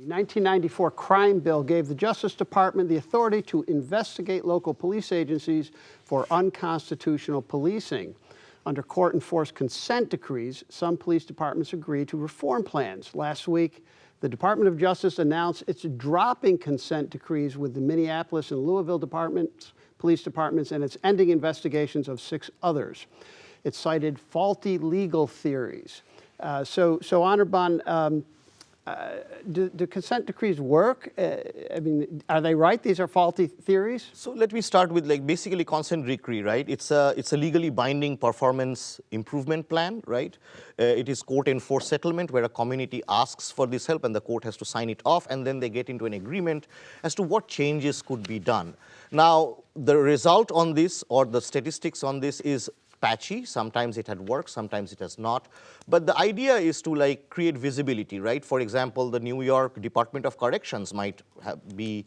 The 1994 crime bill gave the Justice Department the authority to investigate local police agencies for unconstitutional policing. Under court-enforced consent decrees, some police departments agreed to reform plans. Last week, the Department of Justice announced it's dropping consent decrees with the Minneapolis and Louisville police departments, and it's ending investigations of 6 others. It cited faulty legal theories. So Anirban, do consent decrees work? I mean, are they right? These are faulty theories? So let me start with basically consent decree, right? It's a legally binding performance improvement plan, right? It is court-enforced settlement where a community asks for this help and the court has to sign it off, and then they get into an agreement as to what changes could be done. Now, the result on this or the statistics on this is patchy. Sometimes it had worked, sometimes it has not. But the idea is to create visibility, right? For example, the New York Department of Corrections might be,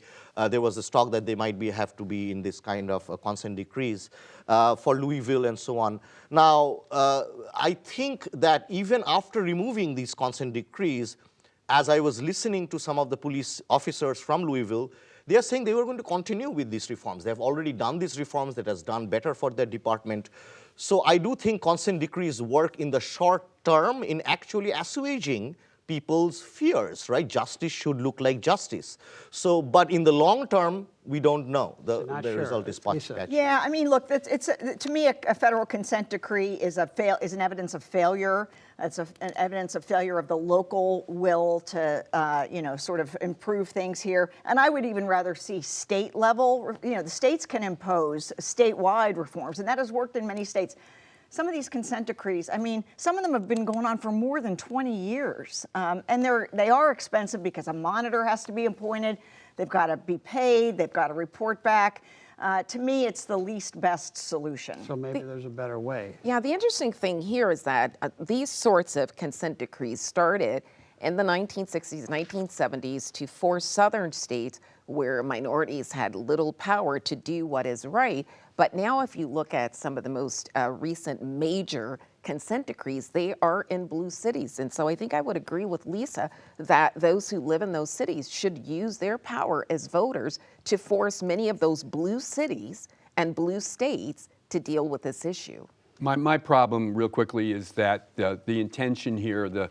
there was a talk that they might have to be in this kind of consent decrees for Louisville and so on. Now, I think that even after removing these consent decrees, as I was listening to some of the police officers from Louisville, they are saying they were going to continue with these reforms. They have already done these reforms that has done better for their department. So I do think consent decrees work in the short term in actually assuaging people's fears, right? Justice should look like justice. So, but in the long term, we don't know. The result is patchy. Yeah, I mean, look, to me, a federal consent decree is an evidence of failure. It's an evidence of failure of the local will to, sort of improve things here. And I would even rather see state level, the states can impose statewide reforms, and that has worked in many states. Some of these consent decrees, I mean, some of them have been going on for more than 20 years. And they are expensive because a monitor has to be appointed. They've got to be paid. They've got to report back. To me, it's the least best solution. So maybe there's a better way. Yeah, the interesting thing here is that these sorts of consent decrees started in the 1960s, 1970s to force southern states where minorities had little power to do what is right. But now if you look at some of the most recent major consent decrees, they are in blue cities. And so I think I would agree with Lisa that those who live in those cities should use their power as voters to force many of those blue cities and blue states to deal with this issue. My problem, real quickly, is that the intention here, the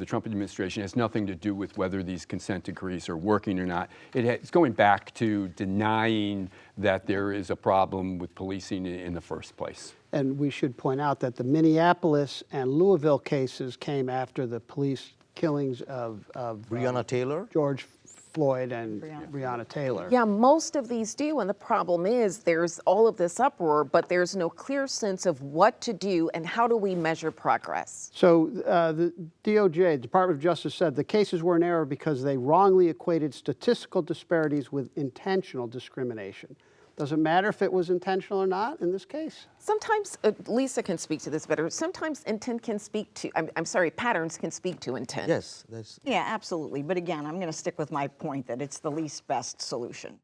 Trump administration has nothing to do with whether these consent decrees are working or not. It's going back to denying that there is a problem with policing in the first place. And we should point out that the Minneapolis and Louisville cases came after the police killings of Breonna Taylor, George Floyd and Breonna Taylor. Yeah, most of these do, and the problem is there's all of this uproar, but there's no clear sense of what to do and how do we measure progress. So the DOJ, Department of Justice, said the cases were in error because they wrongly equated statistical disparities with intentional discrimination. Does it matter if it was intentional or not in this case? Sometimes, Lisa can speak to this better, sometimes intent can speak to, I'm sorry, patterns can speak to intent. yes. Yeah, absolutely. But again, I'm going to stick with my point that it's the least best solution.